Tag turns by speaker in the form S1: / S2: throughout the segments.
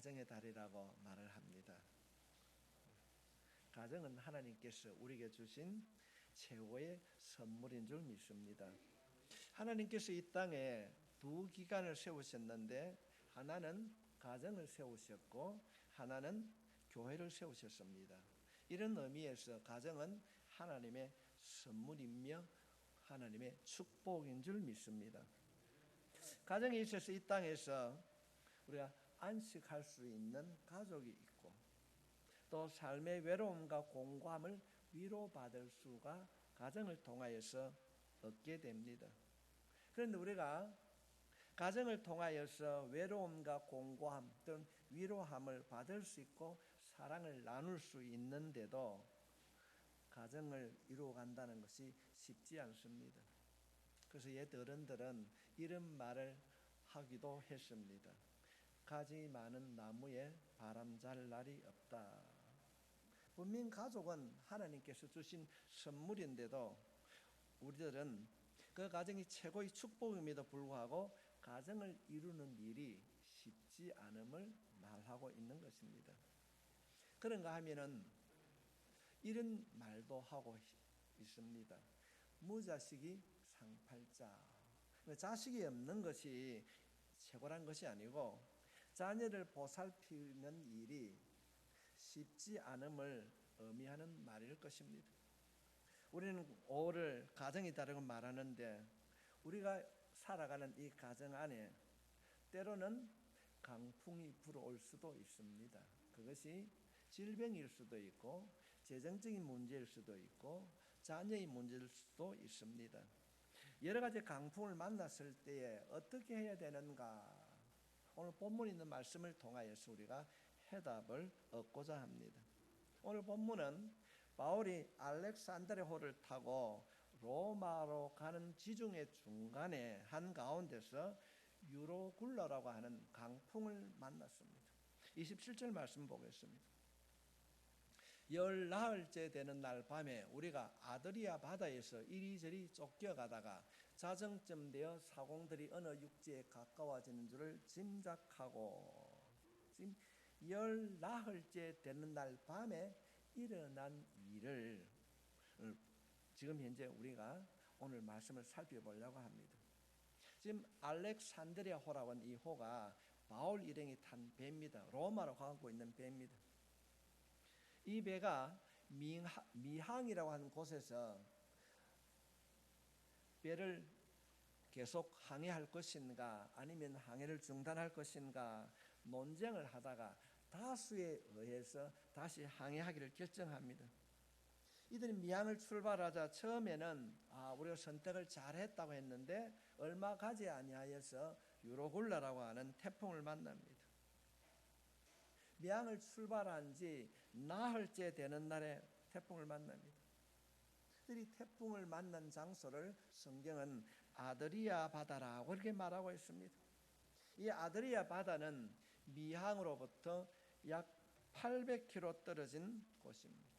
S1: 가정의 달이라고 말을 합니다. 가정은 하나님께서 우리에게 주신 최고의 선물인 줄 믿습니다. 하나님께서 이 땅에 두 기관을 세우셨는데 하나는 가정을 세우셨고 하나는 교회를 세우셨습니다. 이런 의미에서 가정은 하나님의 선물이며 하나님의 축복인 줄 믿습니다. 가정에 있어서 이 땅에서 우리가 안식할 수 있는 가족이 있고 또 삶의 외로움과 공고함을 위로받을 수가 가정을 통하여서 얻게 됩니다. 그런데 우리가 가정을 통하여서 외로움과 공고함 또는 위로함을 받을 수 있고 사랑을 나눌 수 있는데도 가정을 이루어간다는 것이 쉽지 않습니다. 그래서 옛 어른들은 이런 말을 하기도 했습니다. 가지 많은 나무에 바람 잘 날이 없다. 분명 가족은 하나님께서 주신 선물인데도 우리들은 그 가정이 최고의 축복임에도 불구하고 가정을 이루는 일이 쉽지 않음을 말하고 있는 것입니다. 그런가 하면은 이런 말도 하고 있습니다. 무자식이 상팔자. 자식이 없는 것이 최고란 것이 아니고 자녀를 보살피는 일이 쉽지 않음을 의미하는 말일 것입니다. 우리는 오를 가정이 다르고 말하는데 우리가 살아가는 이 가정 안에 때로는 강풍이 불어올 수도 있습니다. 그것이 질병일 수도 있고 재정적인 문제일 수도 있고 자녀의 문제일 수도 있습니다. 여러 가지 강풍을 만났을 때에 어떻게 해야 되는가? 오늘 본문에 있는 말씀을 통하여서 우리가 해답을 얻고자 합니다. 오늘 본문은 바울이 알렉산드리아호를 타고 로마로 가는 지중해 중간에 한가운데서 유로굴라라고 하는 강풍을 만났습니다. 27절 말씀 보겠습니다. 열나흘째 되는 날 밤에 우리가 아드리아 바다에서 이리저리 쫓겨가다가 자정쯤 되어 사공들이 어느 육지에 가까워지는 줄을 짐작하고 지금 열나흘째 되는 날 밤에 일어난 일을 지금 현재 우리가 오늘 말씀을 살펴보려고 합니다. 지금 알렉산드리아호라고 하는 이 호가 바울 일행이 탄 배입니다. 로마로 가고 있는 배입니다. 이 배가 미항이라고 하는 곳에서 배를 계속 항해할 것인가 아니면 항해를 중단할 것인가 논쟁을 하다가 다수에 의해서 다시 항해하기를 결정합니다. 이들이 미항을 출발하자 처음에는 우리가 선택을 잘했다고 했는데 얼마 가지 아니하여서 유로굴라라고 하는 태풍을 만납니다. 미항을 출발한 지 나흘째 되는 날에 태풍을 만납니다. 이 태풍을 만난 장소를 성경은 아드리아 바다라고 이렇게 말하고 있습니다. 이 아드리아 바다는 미항으로부터 약 800km 떨어진 곳입니다.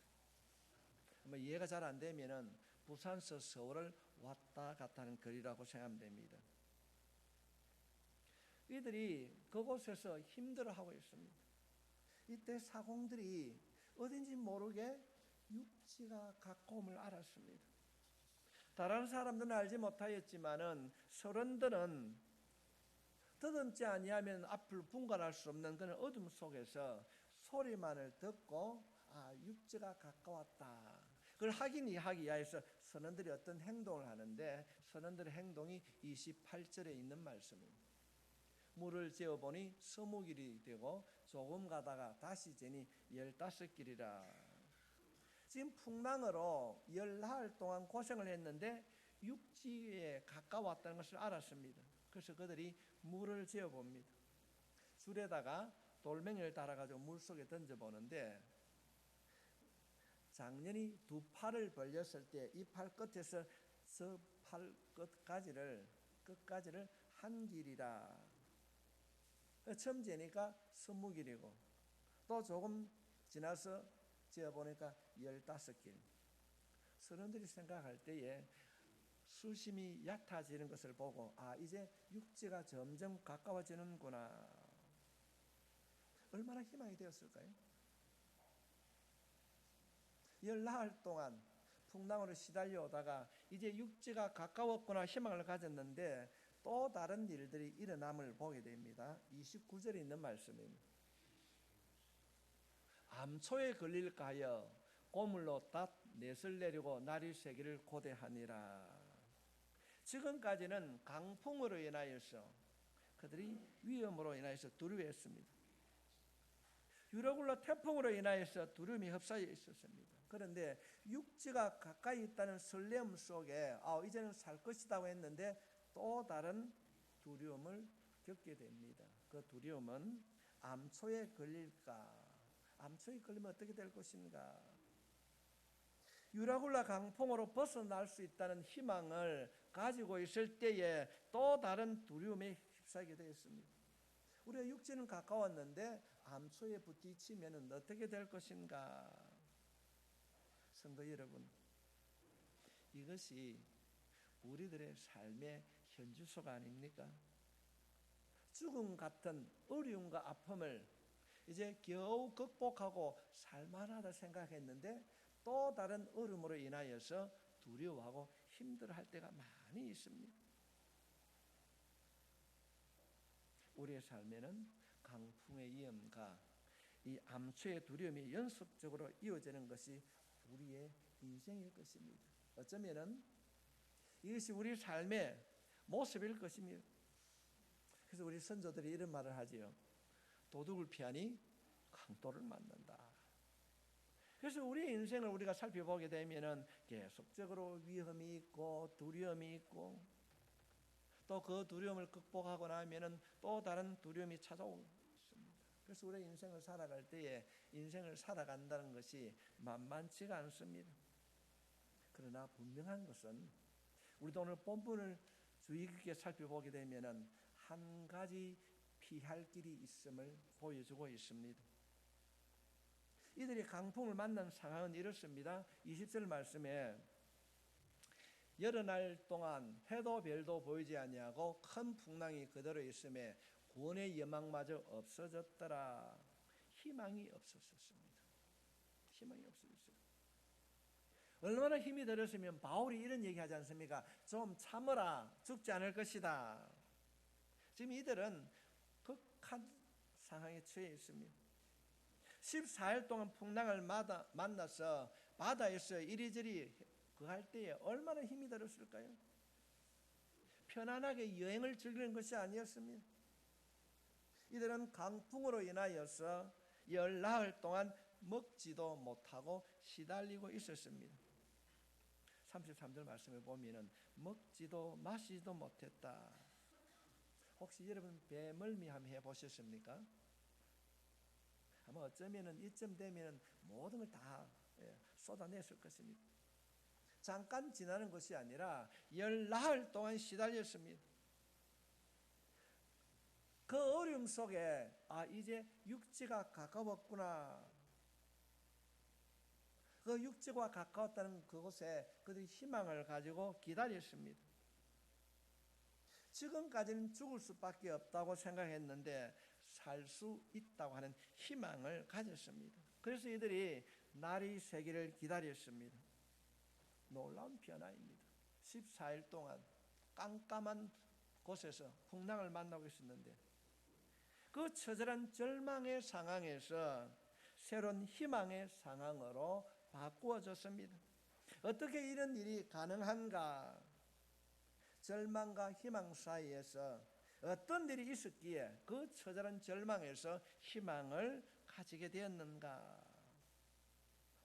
S1: 이해가 잘 안 되면은 부산서 서울을 왔다 갔다 하는 거리라고 생각하면 됩니다. 이들이 그곳에서 힘들어하고 있습니다. 이때 사공들이 어딘지 모르게 육지가 가까움을 알았습니다. 다른 사람들은 알지 못하였지만은 서른들은 더듬지 아니하면 앞을 분간할 수 없는 그런 어둠 속에서 소리만을 듣고 육지가 가까웠다. 그걸 확인하기 위해서 선원들이 어떤 행동을 하는데 선원들의 행동이 28절에 있는 말씀입니다. 물을 재어보니 20길이 되고 조금 가다가 다시 재니 15길이라. 지금 풍랑으로 열나흘 동안 고생을 했는데 육지에 가까웠다는 것을 알았습니다. 그래서 그들이 물을 재어봅니다. 줄에다가 돌멩이를 달아가지고 물속에 던져보는데 장년이 두 팔을 벌렸을 때 이 팔 끝에서 저 팔 끝까지를 한 길이라. 처음 재니까 20길이고 또 조금 지나서 재어보니까 15길. 선원들이 생각할 때에 수심이 얕아지는 것을 보고 이제 육지가 점점 가까워지는구나. 얼마나 희망이 되었을까요? 열나흘 동안 풍랑으로 시달려 오다가 이제 육지가 가까웠구나 희망을 가졌는데 또 다른 일들이 일어남을 보게 됩니다. 29절에 있는 말씀입니다. 암초에 걸릴까 하여 고물로 닷 넷을 내리고 날이 새기를 고대하니라. 지금까지는 강풍으로 인하여서 그들이 위험으로 인하여서 두려워했습니다. 유라굴라 태풍으로 인하여서 두려움이 흡사해 있었습니다. 그런데 육지가 가까이 있다는 설렘 속에 이제는 살 것이라고 했는데 또 다른 두려움을 겪게 됩니다. 그 두려움은 암초에 걸릴까? 암초에 걸리면 어떻게 될 것인가? 유라굴라 강풍으로 벗어날 수 있다는 희망을 가지고 있을 때에 또 다른 두려움에 휩싸이게 되었습니다. 우리가 육지는 가까웠는데 암초에 부딪히면 어떻게 될 것인가? 성도 여러분, 이것이 우리들의 삶의 현주소가 아닙니까? 죽음 같은 어려움과 아픔을 이제 겨우 극복하고 살만하다 생각했는데 또 다른 어려움으로 인하여서 두려워하고 힘들어할 때가 많이 있습니다. 우리의 삶에는 강풍의 위험과 이 암초의 두려움이 연속적으로 이어지는 것이 우리의 인생일 것입니다. 어쩌면은 이것이 우리 삶의 모습일 것입니다. 그래서 우리 선조들이 이런 말을 하지요. 도둑을 피하니 강도를 만난다. 그래서 우리의 인생을 우리가 살펴보게 되면은 계속적으로 위험이 있고 두려움이 있고 또 그 두려움을 극복하고 나면은 또 다른 두려움이 찾아오고 있습니다. 그래서 우리 인생을 살아갈 때에 인생을 살아간다는 것이 만만치가 않습니다. 그러나 분명한 것은 우리도 오늘 본문을 주의 깊게 살펴보게 되면은 한 가지 피할 길이 있음을 보여주고 있습니다. 이들이 강풍을 만난 상황은 이렇습니다. 20절 말씀에 여러 날 동안 해도 별도 보이지 아니하고 큰 풍랑이 그대로 있음에 구원의 여망마저 없어졌더라. 희망이 없었습니다. 희망이 없어졌어요. 얼마나 힘이 들었으면 바울이 이런 얘기하지 않습니까? 좀 참으라, 죽지 않을 것이다. 지금 이들은 극한 상황에 처해 있습니다. 14일 동안 풍랑을 만나서 바다에서 이리저리 그할 때에 얼마나 힘이 들었을까요? 편안하게 여행을 즐기는 것이 아니었습니다. 이들은 강풍으로 인하여서 열나흘 동안 먹지도 못하고 시달리고 있었습니다. 33절 말씀을 보면은 먹지도 마시지도 못했다. 혹시 여러분 배멀미 한번 해보셨습니까? 아마 어쩌면은 이쯤 되면은 모든 걸 다 쏟아냈을 것입니다. 잠깐 지나는 것이 아니라 열나흘 동안 시달렸습니다. 그 어려움 속에 이제 육지가 가까웠구나. 그 육지가 가까웠다는 그곳에 그들이 희망을 가지고 기다렸습니다. 지금까지는 죽을 수밖에 없다고 생각했는데 살 수 있다고 하는 희망을 가졌습니다. 그래서 이들이 날이 새기를 기다렸습니다. 놀라운 변화입니다. 14일 동안 깜깜한 곳에서 풍랑을 만나고 있었는데 그 처절한 절망의 상황에서 새로운 희망의 상황으로 바꾸어졌습니다. 어떻게 이런 일이 가능한가? 절망과 희망 사이에서 어떤 일이 있었기에 그 처절한 절망에서 희망을 가지게 되었는가?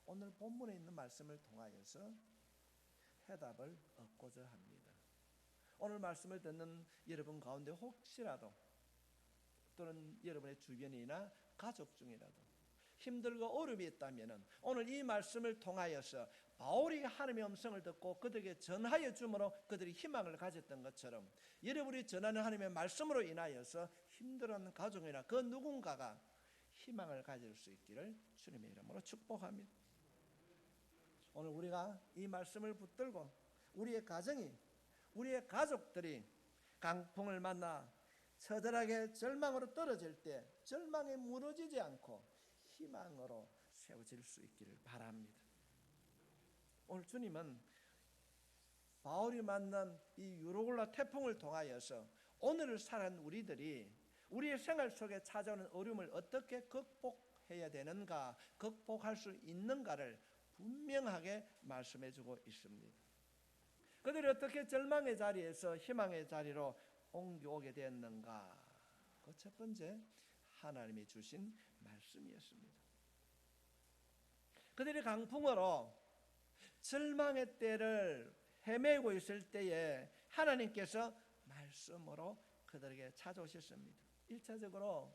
S1: 오늘 본문에 있는 말씀을 통하여서 해답을 얻고자 합니다. 오늘 말씀을 듣는 여러분 가운데 혹시라도 또는 여러분의 주변이나 가족 중이라도 힘들고 어려움이 있다면 오늘 이 말씀을 통하여서 바울이 하나님의 음성을 듣고 그들에게 전하여 주므로 그들이 희망을 가졌던 것처럼 여러분이 전하는 하나님의 말씀으로 인하여서 힘들어하는 가족이나 그 누군가가 희망을 가질 수 있기를 주님의 이름으로 축복합니다. 오늘 우리가 이 말씀을 붙들고 우리의 가정이 우리의 가족들이 강풍을 만나 처절하게 절망으로 떨어질 때 절망에 무너지지 않고 희망으로 세워질 수 있기를 바랍니다. 오늘 주님은 바울이 만난 이 유로굴라 태풍을 통하여서 오늘을 살아가는 우리들이 우리의 생활 속에 찾아오는 어려움을 어떻게 극복해야 되는가, 극복할 수 있는가를 분명하게 말씀해주고 있습니다. 그들이 어떻게 절망의 자리에서 희망의 자리로 옮겨오게 되었는가? 그 첫 번째, 하나님이 주신 말씀이었습니다. 그들이 강풍으로 절망의 때를 헤매고 있을 때에 하나님께서 말씀으로 그들에게 찾아오셨습니다. 1차적으로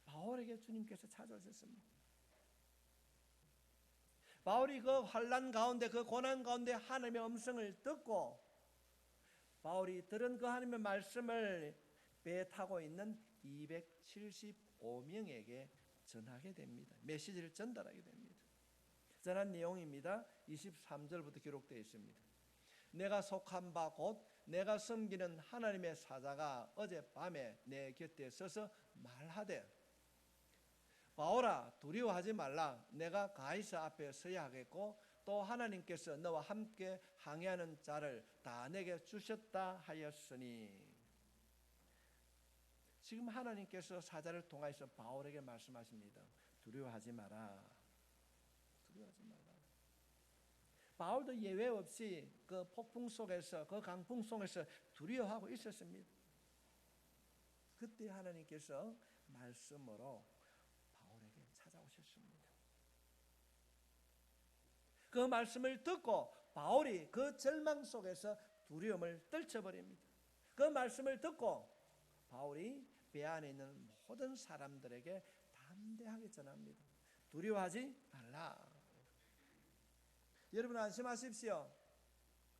S1: 바울에게 주님께서 찾아오셨습니다. 바울이 그 환난 가운데, 그 고난 가운데 하나님의 음성을 듣고 바울이 들은 그 하나님의 말씀을 배에 타고 있는 275명에게 전하게 됩니다. 메시지를 전달하게 됩니다. 전한 내용입니다. 23절부터 기록되어 있습니다. 내가 속한 바 곧 내가 섬기는 하나님의 사자가 어젯밤에 내 곁에 서서 말하되 바울아 두려워하지 말라. 내가 가이사 앞에 서야 하겠고 또 하나님께서 너와 함께 항해하는 자를 다 내게 주셨다 하였으니. 지금 하나님께서 사자를 통하여서 바울에게 말씀하십니다. 두려워하지 마라. 두려워하지 마라. 바울도 예외 없이 그 폭풍 속에서, 그 강풍 속에서 두려워하고 있었습니다. 그때 하나님께서 말씀으로 바울에게 찾아오셨습니다. 그 말씀을 듣고 바울이 그 절망 속에서 두려움을 떨쳐버립니다. 그 말씀을 듣고 바울이 배 안에 있는 모든 사람들에게 담대하게 전합니다. 두려워하지 말라. 여러분 안심하십시오.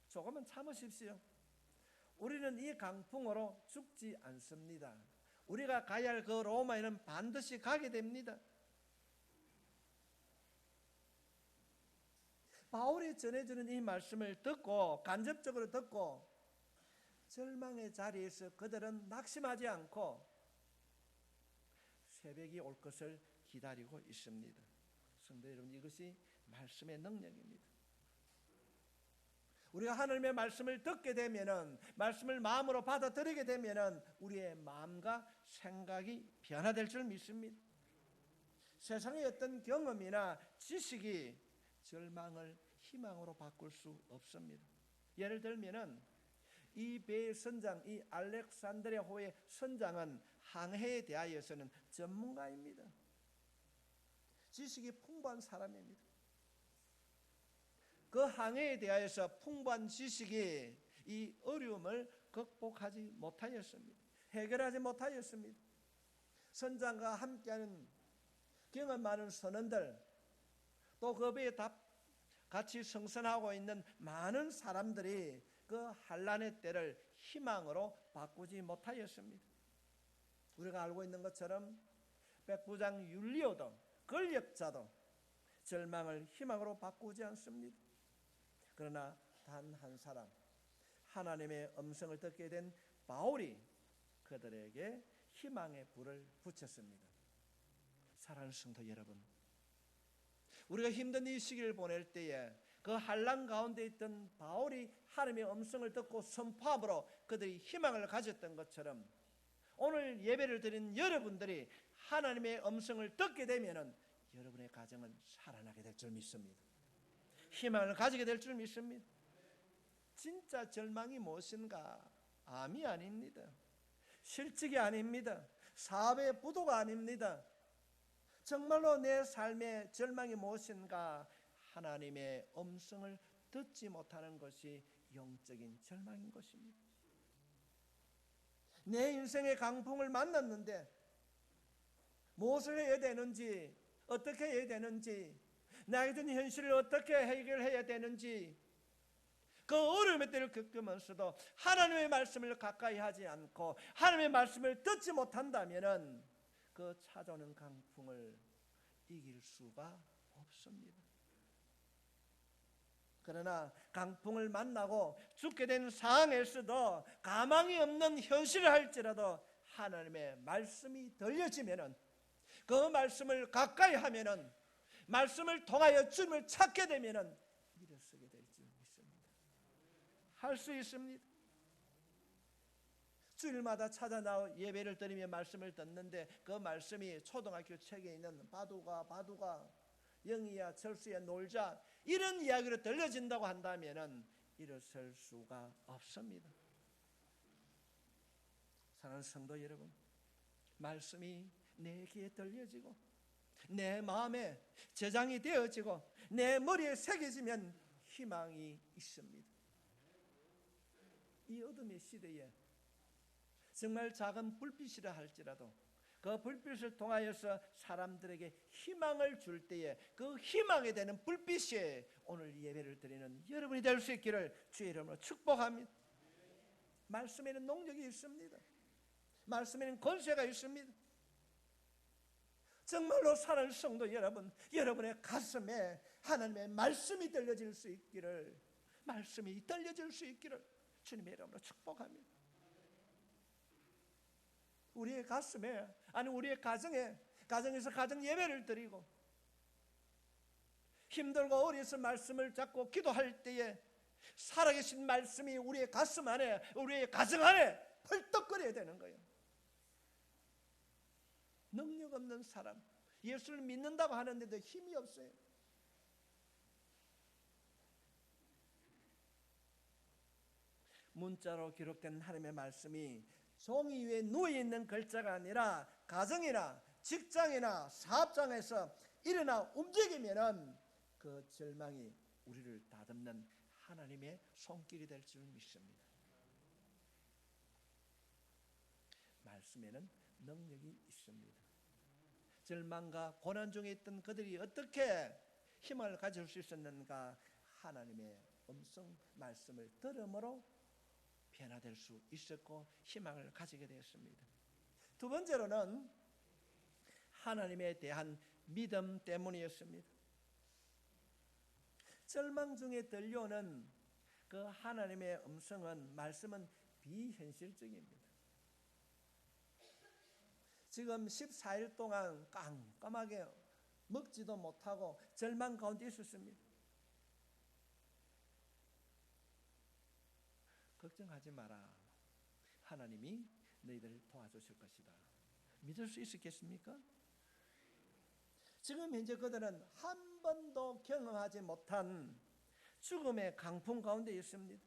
S1: 조금은 참으십시오. 우리는 이 강풍으로 죽지 않습니다. 우리가 가야 할 그 로마에는 반드시 가게 됩니다. 바울이 전해주는 이 말씀을 듣고 간접적으로 듣고 절망의 자리에서 그들은 낙심하지 않고 새벽이 올 것을 기다리고 있습니다. 성도 여러분, 이것이 말씀의 능력입니다. 우리가 하나님의 말씀을 듣게 되면은, 말씀을 마음으로 받아들이게 되면은 우리의 마음과 생각이 변화될 줄 믿습니다. 세상의 어떤 경험이나 지식이 절망을 희망으로 바꿀 수 없습니다. 예를 들면은 이 배의 선장, 이 알렉산드리아호의 선장은 항해에 대하여서는 전문가입니다. 지식이 풍부한 사람입니다. 그 항해에 대하여서 풍부한 지식이 이 어려움을 극복하지 못하였습니다. 해결하지 못하였습니다. 선장과 함께하는 경험 많은 선원들, 또 그 배에 같이 승선하고 있는 많은 사람들이 그 환난의 때를 희망으로 바꾸지 못하였습니다. 우리가 알고 있는 것처럼 백부장 율리오도, 권력자도 절망을 희망으로 바꾸지 않습니다. 그러나 단 한 사람, 하나님의 음성을 듣게 된 바울이 그들에게 희망의 불을 붙였습니다. 사랑하는 성도 여러분, 우리가 힘든 이 시기를 보낼 때에 그 환난 가운데 있던 바울이 하나님의 음성을 듣고 선포함으로 그들이 희망을 가졌던 것처럼 오늘 예배를 드린 여러분들이 하나님의 음성을 듣게 되면은 여러분의 가정은 살아나게 될 줄 믿습니다. 희망을 가지게 될 줄 믿습니다. 진짜 절망이 무엇인가? 암이 아닙니다. 실직이 아닙니다. 사업의 부도가 아닙니다. 정말로 내 삶의 절망이 무엇인가? 하나님의 음성을 듣지 못하는 것이 영적인 절망인 것입니다. 내 인생의 강풍을 만났는데 무엇을 해야 되는지, 어떻게 해야 되는지, 나에게 든 현실을 어떻게 해결해야 되는지, 그 어려움의 때를 겪으면서도 하나님의 말씀을 가까이 하지 않고 하나님의 말씀을 듣지 못한다면 그 찾아오는 강풍을 이길 수가 없습니다. 그러나 강풍을 만나고 죽게 된 상황에서도 가망이 없는 현실을 할지라도 하나님의 말씀이 들려지면은, 그 말씀을 가까이 하면은, 말씀을 통하여 주님을 찾게 되면은 일어서게 될 줄 믿습니다. 할 수 있습니다. 주일마다 찾아 나와 예배를 드리며 말씀을 듣는데 그 말씀이 초등학교 책에 있는 바두가 영희야 철수야 놀자 이런 이야기로 들려진다고 한다면은 일어설 수가 없습니다. 사랑하는 성도 여러분, 말씀이 내 귀에 들려지고 내 마음에 저장이 되어지고 내 머리에 새겨지면 희망이 있습니다. 이 어둠의 시대에 정말 작은 불빛이라 할지라도 그 불빛을 통하여서 사람들에게 희망을 줄 때에 그 희망이 되는 불빛이 오늘 예배를 드리는 여러분이 될 수 있기를 주의 이름으로 축복합니다. 말씀에는 능력이 있습니다. 말씀에는 권세가 있습니다. 정말로 사랑하는 성도 여러분, 여러분의 가슴에 하나님의 말씀이 들려질 수 있기를, 말씀이 들려질 수 있기를 주님의 이름으로 축복합니다. 우리의 가슴에, 아니 우리의 가정에서 가정 예배를 드리고 힘들고 어려서 말씀을 잡고 기도할 때에 살아계신 말씀이 우리의 가슴 안에, 우리의 가정 안에 펄떡거려야 되는 거예요. 능력 없는 사람, 예수를 믿는다고 하는데도 힘이 없어요. 문자로 기록된 하나님의 말씀이 종이 위에 누워있는 글자가 아니라 가정이나 직장이나 사업장에서 일어나 움직이면은 그 절망이 우리를 다듬는 하나님의 손길이 될 줄 믿습니다. 말씀에는 능력이 있습니다. 절망과 고난 중에 있던 그들이 어떻게 힘을 가질 수 있었는가? 하나님의 음성 말씀을 들음으로 변화될 수 있었고 희망을 가지게 되었습니다. 두 번째로는 하나님에 대한 믿음 때문이었습니다. 절망 중에 들려오는 그 하나님의 음성은, 말씀은 비현실적입니다. 지금 14일 동안 깜깜하게 먹지도 못하고 절망 가운데 있었습니다. 걱정하지 마라. 하나님이 너희들을 도와주실 것이다. 믿을 수 있겠습니까? 지금 현재 그들은 한 번도 경험하지 못한 죽음의 강풍 가운데 있습니다.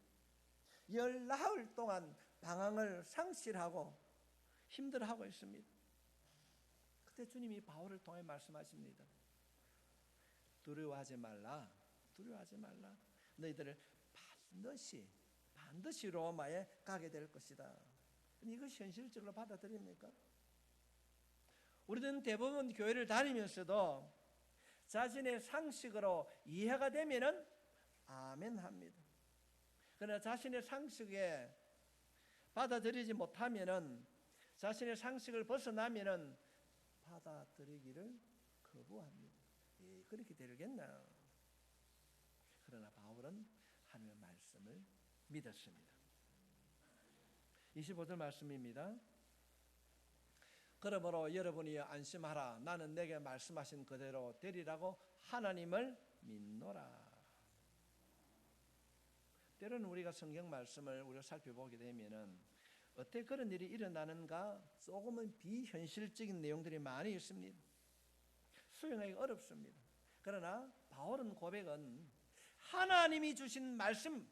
S1: 19일 동안 방황을 상실하고 힘들어하고 있습니다. 그때 주님이 바울을 통해 말씀하십니다. 두려워하지 말라. 두려워하지 말라. 너희들을 반드시 로마에 가게 될 것이다. 이것이 현실적으로 받아들입니까? 우리는 대부분 교회를 다니면서도 자신의 상식으로 이해가 되면은 아멘 합니다. 그러나 자신의 상식에 받아들이지 못하면은, 자신의 상식을 벗어나면은 받아들이기를 거부합니다. 그렇게 되겠나? 그러나 바울은 하나님의 말씀을 믿었습니다. 25절 말씀입니다. 그러므로 여러분이 안심하라. 나는 내게 말씀하신 그대로 되리라고 하나님을 믿노라. 때로는 우리가 성경 말씀을 우리가 살펴보게 되면은 어떻게 그런 일이 일어나는가 조금은 비현실적인 내용들이 많이 있습니다. 수용하기 어렵습니다. 그러나 바울은 고백은 하나님이 주신 말씀,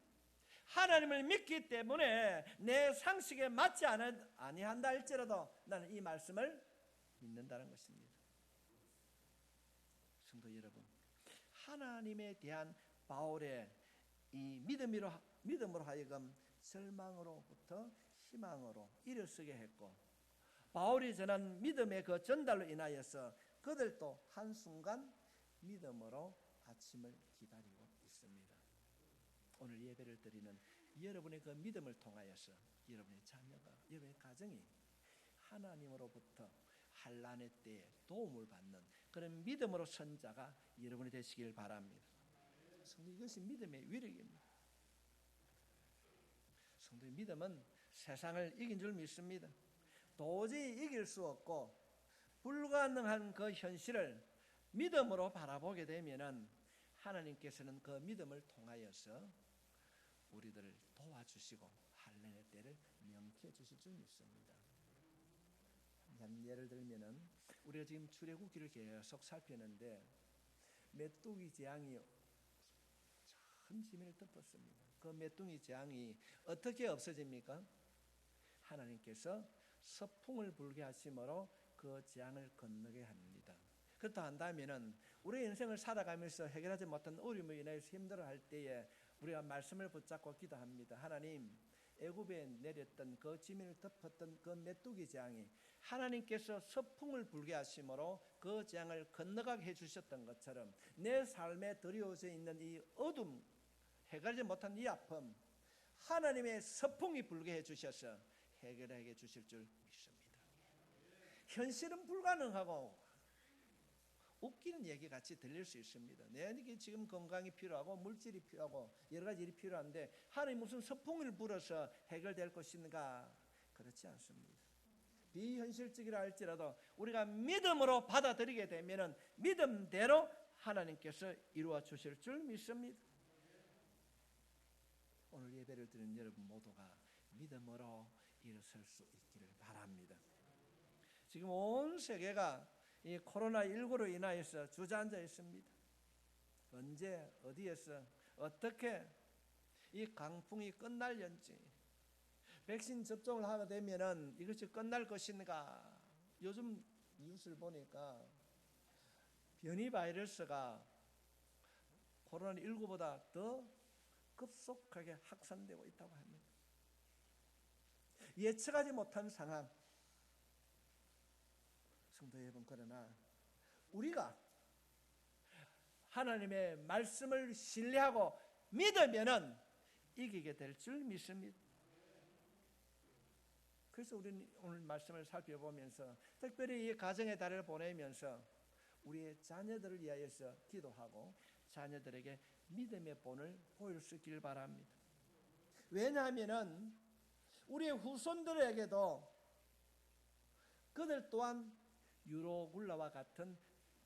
S1: 하나님을 믿기 때문에 내 상식에 맞지 아니한다 할지라도 나는 이 말씀을 믿는다는 것입니다. 성도 여러분, 하나님에 대한 바울의 이 믿음으로 하여금 절망으로부터 희망으로 일어서게 했고, 바울이 전한 믿음의 그 전달로 인하여서 그들도 한순간 믿음으로 아침을 기다리고 있습니다. 오늘 예배를 드리는 여러분의 그 믿음을 통하여서 여러분의 자녀가, 여러분의 가정이 하나님으로부터 환난의 때에 도움을 받는 그런 믿음으로 선 자가 여러분이 되시길 바랍니다. 성도, 이것이 믿음의 위력입니다. 성도의 믿음은 세상을 이긴 줄 믿습니다. 도저히 이길 수 없고 불가능한 그 현실을 믿음으로 바라보게 되면은 하나님께서는 그 믿음을 통하여서 우리들을 도와주시고 할례의 때를 명쾌해 주실 줄 믿습니다. 한 예를 들면은 우리가 지금 출애굽기를 계속 살폈는데 메뚜기 재앙이 큰 지면을 덮었습니다. 그 메뚜기 재앙이 어떻게 없어집니까? 하나님께서 서풍을 불게 하심으로 그 재앙을 건너게 합니다. 그렇다 한다면은 우리의 인생을 살아가면서 해결하지 못한 어려움을 인해서 힘들어할 때에 우리가 말씀을 붙잡고 기도합니다. 하나님, 애굽에 내렸던 그 지면을 덮었던 그 메뚜기 재앙이 하나님께서 서풍을 불게 하심으로 그 재앙을 건너가게 해주셨던 것처럼 내 삶에 드리워져 있는 이 어둠, 해결하지 못한 이 아픔, 하나님의 서풍이 불게 해주셔서 해결하게 주실 줄 믿습니다. 현실은 불가능하고 웃기는 얘기 같이 들릴 수 있습니다. 내게 지금 건강이 필요하고 물질이 필요하고 여러 가지 일이 필요한데 하나님 무슨 서풍을 불어서 해결될 것인가? 그렇지 않습니다. 비현실적이라 할지라도 우리가 믿음으로 받아들이게 되면은 믿음대로 하나님께서 이루어 주실 줄 믿습니다. 오늘 예배를 드리는 여러분 모두가 믿음으로 일어설 수 있기를 바랍니다. 지금 온 세계가 이 코로나19로 인하여서 주저앉아 있습니다. 언제 어디에서 어떻게 이 강풍이 끝날는지, 백신 접종을 하게 되면은 이것이 끝날 것인가? 요즘 뉴스를 보니까 변이 바이러스가 코로나19보다 더 급속하게 확산되고 있다고 합니다. 예측하지 못한 상황. 성도 여러분, 그러나 우리가 하나님의 말씀을 신뢰하고 믿으면은 이기게 될 줄 믿습니다. 그래서 우리는 오늘 말씀을 살펴보면서 특별히 이 가정의 달을 보내면서 우리의 자녀들을 위하여서 기도하고 자녀들에게 믿음의 본을 보일 수 있길 바랍니다. 왜냐하면은 우리의 후손들에게도 그들 또한 유로굴라와 같은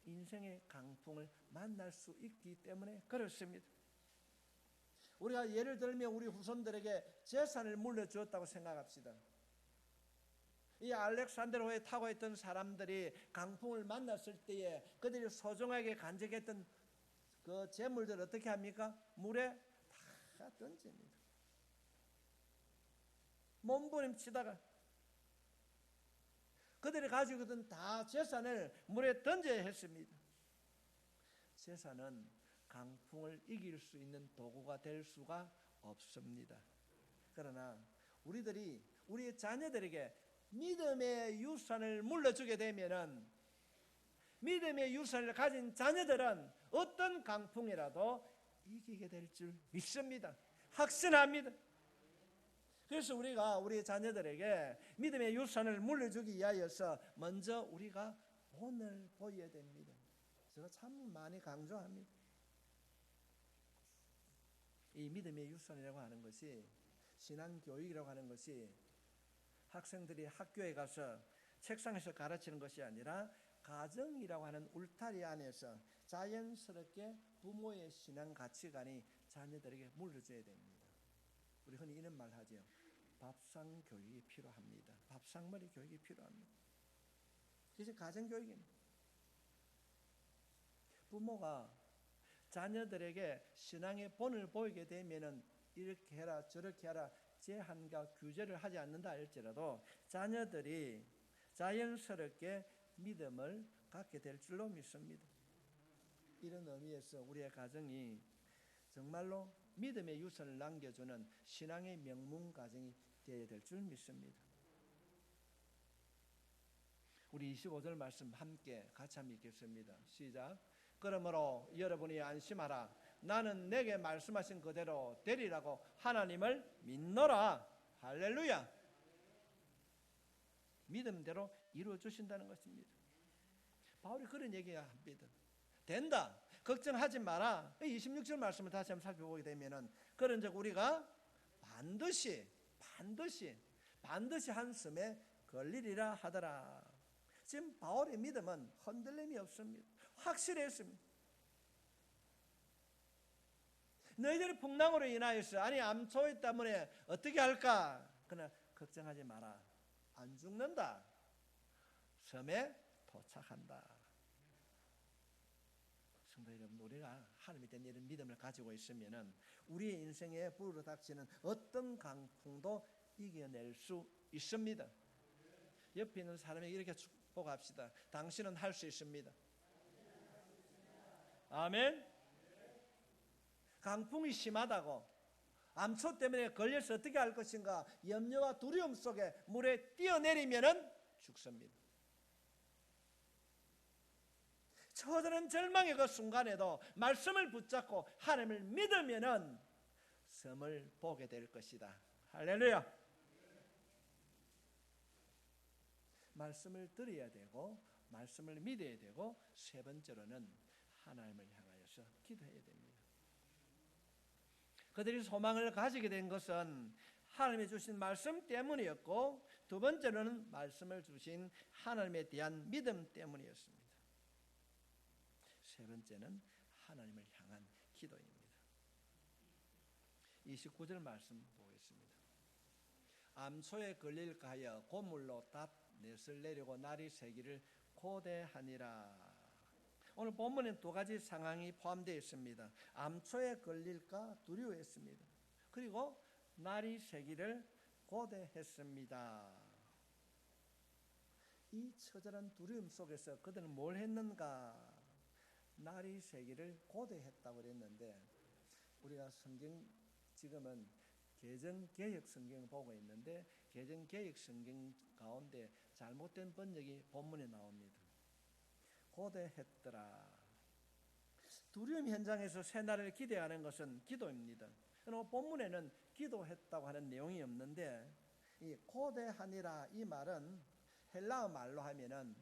S1: 인생의 강풍을 만날 수 있기 때문에 그렇습니다. 우리가 예를 들면 우리 후손들에게 재산을 물려주었다고 생각합시다. 이 알렉산드로에 타고 있던 사람들이 강풍을 만났을 때에 그들이 소중하게 간직했던 그 재물들을 어떻게 합니까? 물에 다 던집니다. 몸부림치다가 그들이 가지고 있던 다 재산을 물에 던져야 했습니다. 재산은 강풍을 이길 수 있는 도구가 될 수가 없습니다. 그러나 우리들이 우리의 자녀들에게 믿음의 유산을 물려주게 되면은 믿음의 유산을 가진 자녀들은 어떤 강풍이라도 이기게 될 줄 믿습니다. 확신합니다. 그래서 우리가 우리 자녀들에게 믿음의 유산을 물려주기 위하여서 먼저 우리가 본을 보여야 됩니다. 제가 참 많이 강조합니다. 이 믿음의 유산이라고 하는 것이, 신앙교육이라고 하는 것이 학생들이 학교에 가서 책상에서 가르치는 것이 아니라 가정이라고 하는 울타리 안에서 자연스럽게 부모의 신앙 가치관이 자녀들에게 물려줘야 됩니다. 우리 흔히 이런 말 하죠. 밥상 교육이 필요합니다. 밥상머리 교육이 필요합니다. 그래서 가정교육입니다. 부모가 자녀들에게 신앙의 본을 보이게 되면은 이렇게 해라 저렇게 하라 제한과 규제를 하지 않는다 할지라도 자녀들이 자연스럽게 믿음을 갖게 될 줄로 믿습니다. 이런 의미에서 우리의 가정이 정말로 믿음의 유산을 남겨주는 신앙의 명문 가정이 되어야 될 줄 믿습니다. 우리 25절 말씀 함께 같이 한번 읽겠습니다. 시작. 그러므로 여러분이 안심하라. 나는 내게 말씀하신 그대로 되리라고 하나님을 믿노라. 할렐루야. 믿음대로 이루어 주신다는 것입니다. 바울이 그런 얘기합니다. 된다. 걱정하지 마라. 26절 말씀을 다시 한번 살펴보게 되면은 그런 적 우리가 반드시 한숨에 걸리리라 하더라. 지금 바울의 믿음은 흔들림이 없습니다. 확실했습니다. 너희들이 풍랑으로 인하여서 아니 암초에 때문에 어떻게 할까? 그러나 걱정하지 마라. 안 죽는다. 섬에 도착한다. 성도 여러분, 우리가 하나님에 대한 이런 믿음을 가지고 있으면은 우리의 인생에 불으로 닥치는 어떤 강풍도 이겨낼 수 있습니다. 옆에 있는 사람에게 이렇게 축복합시다. 당신은 할 수 있습니다. 아멘. 강풍이 심하다고 암초 때문에 걸려서 어떻게 할 것인가 염려와 두려움 속에 물에 뛰어내리면은 죽습니다. 처절한 절망의 그 순간에도 말씀을 붙잡고 하나님을 믿으면은 섬을 보게 될 것이다. 할렐루야. 말씀을 들어야 되고 말씀을 믿어야 되고 세 번째로는 하나님을 향하여서 기도해야 됩니다. 그들이 소망을 가지게 된 것은 하나님이 주신 말씀 때문이었고 두 번째로는 말씀을 주신 하나님에 대한 믿음 때문이었습니다. 세 번째는 하나님을 향한 기도입니다. 29절 말씀 보겠습니다. 암초에 걸릴까 하여 고물로 닷넷을 내리고 날이 새기를 고대하니라. 오늘 본문에 두 가지 상황이 포함되어 있습니다. 암초에 걸릴까 두려워했습니다. 그리고 날이 새기를 고대했습니다. 이 처절한 두려움 속에서 그들은 뭘 했는가? 날이 새기를 고대했다고 그랬는데 우리가 성경 지금은 개정개혁 성경을 보고 있는데 개정개혁 성경 가운데 잘못된 번역이 본문에 나옵니다. 고대했더라. 두려움 현장에서 새날을 기대하는 것은 기도입니다. 그리고 본문에는 기도했다고 하는 내용이 없는데 이 고대하니라 이 말은 헬라어 말로 하면은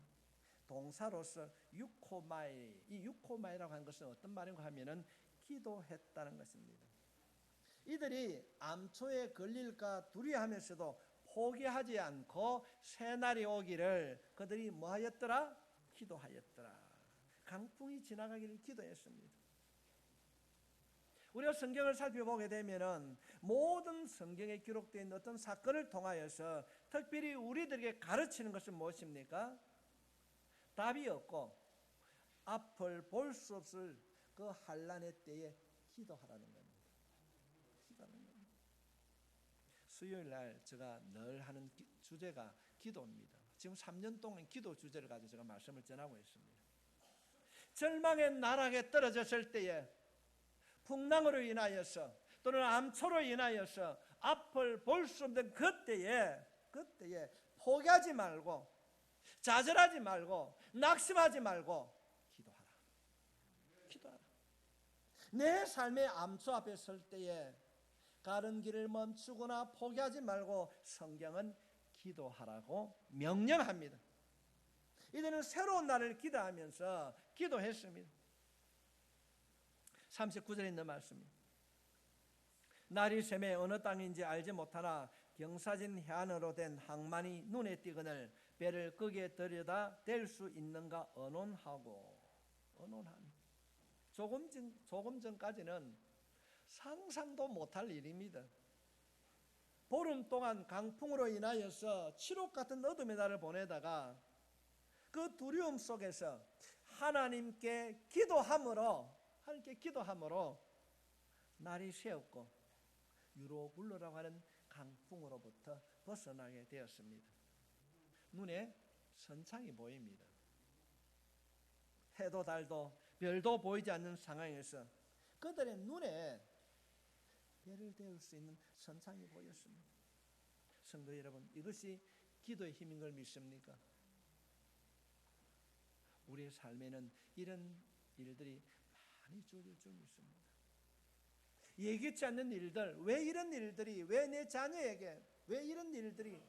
S1: 동사로서 유코마이, 이 유코마이라고 하는 것은 어떤 말인가 하면은 기도했다는 것입니다. 이들이 암초에 걸릴까 두려워하면서도 포기하지 않고 새날이 오기를 그들이 뭐하였더라? 기도하였더라. 강풍이 지나가기를 기도했습니다. 우리가 성경을 살펴보게 되면은 모든 성경에 기록되어 있는 어떤 사건을 통하여서 특별히 우리들에게 가르치는 것은 무엇입니까? 답이 없고 앞을 볼 수 없을 그 환난의 때에 기도하라는 겁니다. 기도하는 겁니다. 수요일 날 제가 늘 하는 주제가 기도입니다. 지금 3년 동안 기도 주제를 가지고 제가 말씀을 전하고 있습니다. 절망의 나락에 떨어졌을 때에 풍랑으로 인하여서 또는 암초로 인하여서 앞을 볼 수 없는 그때에 포기하지 말고 좌절하지 말고 낙심하지 말고 기도하라. 기도하라. 내 삶의 암초 앞에 설 때에 가는 길을 멈추거나 포기하지 말고 성경은 기도하라고 명령합니다. 이들은 새로운 날을 기대하면서 기도했습니다. 39절에 있는 말씀입니다. 날이 새매 어느 땅인지 알지 못하나 경사진 해안으로 된 항만이 눈에 띄거늘 배를 거기에 들여다 댈 수 있는가 의논하고 의논하니 조금 전까지는 상상도 못할 일입니다. 보름 동안 강풍으로 인하여서 칠흑 같은 어둠의 날을 보내다가 그 두려움 속에서 하나님께 기도함으로 날이 새었고 유로굴로라고 하는 강풍으로부터 벗어나게 되었습니다. 눈에 선창이 보입니다. 해도 달도 별도 보이지 않는 상황에서 그들의 눈에 배를 데울 수 있는 선창이 보였습니다. 성도 여러분, 이것이 기도의 힘인 걸 믿습니까? 우리의 삶에는 이런 일들이 많이 주어질 줄 믿습니다. 예기치 않는 일들, 왜 이런 일들이, 왜 내 자녀에게, 왜 이런 일들이.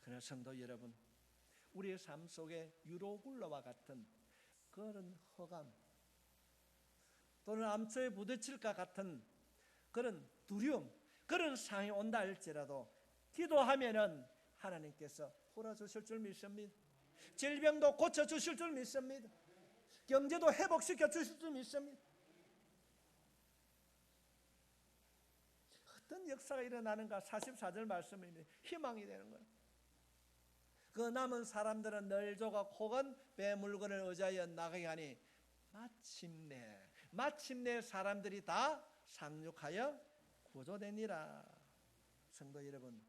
S1: 그러나 성도 여러분, 우리의 삶 속에 유로굴로와 같은 그런 허감 또는 암초에 부딪힐까 같은 그런 두려움, 그런 상황이 온다 할지라도 기도하면은 하나님께서 풀어주실 줄 믿습니다. 질병도 고쳐주실 줄 믿습니다. 경제도 회복시켜 주실 줄 믿습니다. 어떤 역사가 일어나는가 44절 말씀입니다. 희망이 되는 거예요. 그 남은 사람들은 늘 조각 혹은 배 물건을 의지하여 나가게 하니 마침내 사람들이 다 상륙하여 구조되니라. 성도 여러분,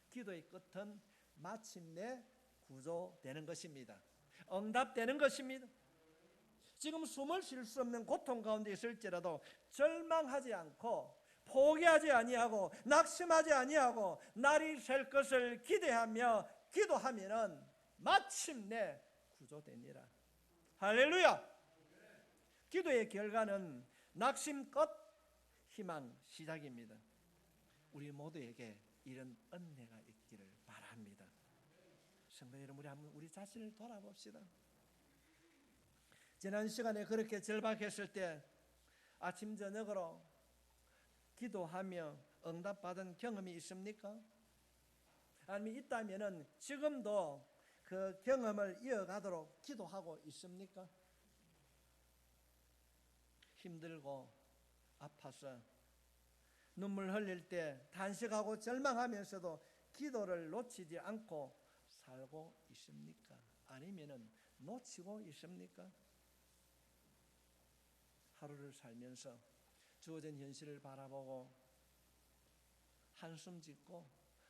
S1: 기도의 끝은 마침내 구조되는 것입니다. 응답되는 것입니다. 지금 숨을 쉴 수 없는 고통 가운데 있을지라도 절망하지 않고 포기하지 아니하고 낙심하지 아니하고 날이 셀 것을 기대하며 기도하면은 마침내 구조되니라. 할렐루야. 기도의 결과는 낙심 끝, 희망 시작입니다. 우리 모두에게 이런 은혜가 있기를 바랍니다. 성도 여러분, 우리 한번 우리 자신을 돌아봅시다. 지난 시간에 그렇게 절박했을 때 아침 저녁으로 기도하며 응답받은 경험이 있습니까? 아니면 있다면은 지금도 그 경험을 이어가도록 기도하고 있습니까? 힘들고 아파서 눈물 흘릴 때 단식하고 절망하면서도 기도를 놓치지 않고 살고 있습니까? 아니면은 놓치고 있습니까? 하루를 살면서 주어진 현실을 바라보고 한숨 짓고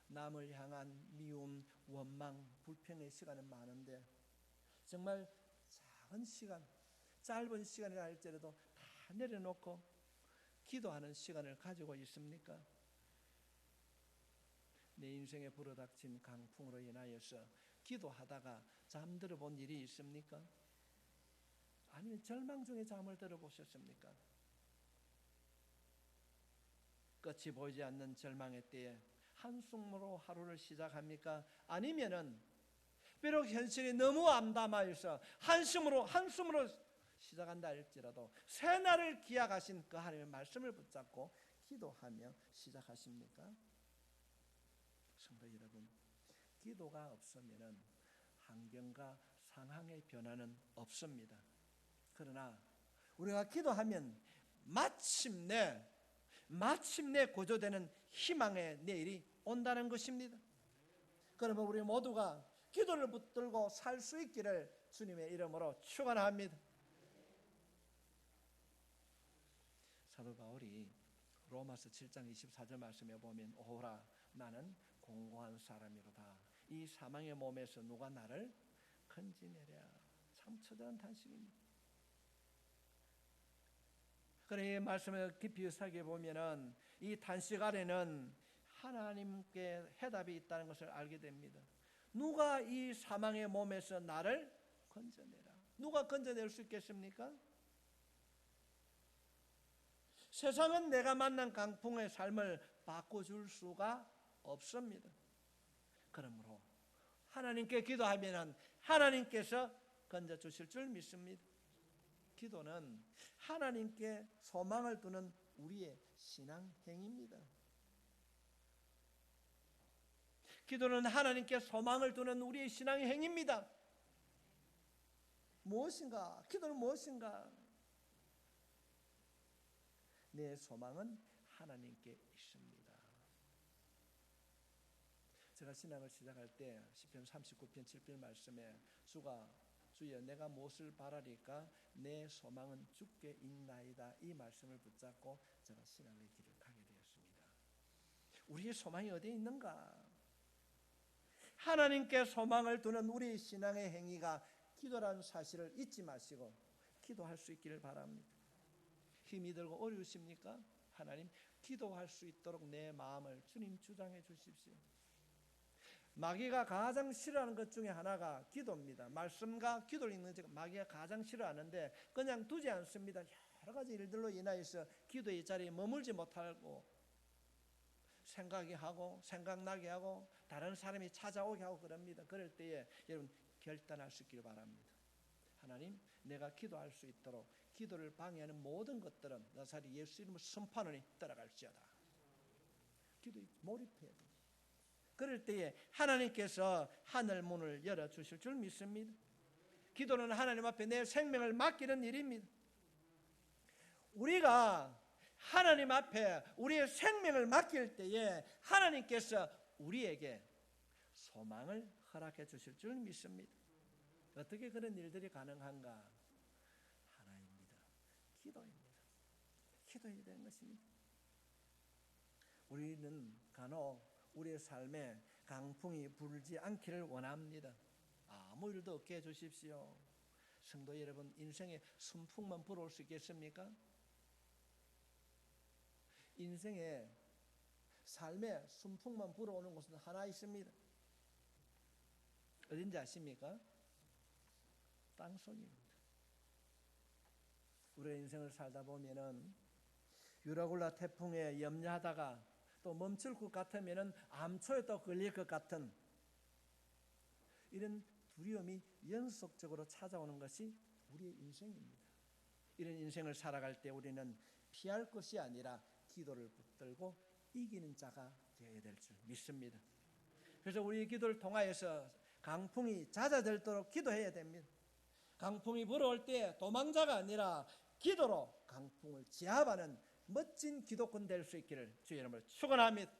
S1: 남을 향한 미움, 원망, 불평의 시간은 많은데 정말 작은 시간, 짧은 시간이라 할지라도 다 내려놓고 기도하는 시간을 가지고 있습니까? 내 인생에 불어닥친 강풍으로 인하여서 기도하다가 잠들어 본 일이 있습니까? 아니면 절망 중에 잠을 들어보셨습니까? 끝이 보이지 않는 절망의 때에 한숨으로 하루를 시작합니까? 아니면은 비록 현실이 너무 암담하여서 한숨으로 시작한다 할지라도 새날을 기약하신 그 하나님의 말씀을 붙잡고 기도하며 시작하십니까? 성도 여러분, 기도가 없으면은 환경과 상황의 변화는 없습니다. 그러나 우리가 기도하면 마침내 고조되는 희망의 내일이 온다는 것입니다. 그러면 우리 모두가 기도를 붙들고 살 수 있기를 주님의 이름으로 축원합니다. 사도 바울이 로마서 7장 24절 말씀에 보면 오라 나는 공고한 사람이로다. 이 사망의 몸에서 누가 나를 건지내랴. 참 처절한 단식입니다. 그래 이 말씀을 깊이 살펴보면은 이 단식 아래는 하나님께 해답이 있다는 것을 알게 됩니다. 누가 이 사망의 몸에서 나를 건져내라. 누가 건져낼 수 있겠습니까? 세상은 내가 만난 강풍의 삶을 바꿔줄 수가 없습니다. 그러므로 하나님께 기도하면 하나님께서 건져주실 줄 믿습니다. 기도는 하나님께 소망을 두는 우리의 신앙행위입니다. 기도는 하나님께 소망을 두는 우리의 신앙의 행위입니다. 무엇인가? 기도는 무엇인가? 내 소망은 하나님께 있습니다. 제가 신앙을 시작할 때 시편 39편 7절 말씀에 주여 내가 무엇을 바라리까 내 소망은 주께 있나이다. 이 말씀을 붙잡고 제가 신앙의 길을 가게 되었습니다. 우리의 소망이 어디에 있는가? 하나님께 소망을 두는 우리 신앙의 행위가 기도라는 사실을 잊지 마시고 기도할 수 있기를 바랍니다. 힘이 들고 어려우십니까? 하나님 기도할 수 있도록 내 마음을 주님 주장해 주십시오. 마귀가 가장 싫어하는 것 중에 하나가 기도입니다. 말씀과 기도를 읽는 것 마귀가 가장 싫어하는데 그냥 두지 않습니다. 여러 가지 일들로 인하여서 기도의 자리에 머물지 못하고 생각이 하고 생각나게 하고 다른 사람이 찾아오게 하고 그럽니다. 그럴 때에 여러분 결단할 수 있기를 바랍니다. 하나님 내가 기도할 수 있도록 기도를 방해하는 모든 것들은 나사리 예수 이름으로 선포하노니 떠나갈지어다. 기도에 몰입해야 됩니다. 그럴 때에 하나님께서 하늘 문을 열어주실 줄 믿습니다. 기도는 하나님 앞에 내 생명을 맡기는 일입니다. 우리가 하나님 앞에 우리의 생명을 맡길 때에 하나님께서 우리에게 소망을 허락해 주실 줄 믿습니다. 어떻게 그런 일들이 가능한가? 하나입니다. 기도입니다. 기도해야 되는 것입니다. 우리는 간혹 우리의 삶에 강풍이 불지 않기를 원합니다. 아무 일도 없게 해주십시오. 성도 여러분, 인생에 순풍만 불어올 수 있겠습니까? 인생에 삶에 순풍만 불어오는 곳은 하나 있습니다. 어딘지 아십니까? 땅속입니다. 우리의 인생을 살다 보면은 유라굴라 태풍에 염려하다가 또 멈출 것 같으면은 암초에 또 걸릴 것 같은 이런 두려움이 연속적으로 찾아오는 것이 우리의 인생입니다. 이런 인생을 살아갈 때 우리는 피할 것이 아니라 기도를 붙들고 이기는 자가 되어야 될 줄 믿습니다. 그래서 우리 기도를 통하여서 강풍이 잦아들도록 기도해야 됩니다. 강풍이 불어올 때 도망자가 아니라 기도로 강풍을 제압하는 멋진 기도권 될 수 있기를 주의 이름으로 축원합니다.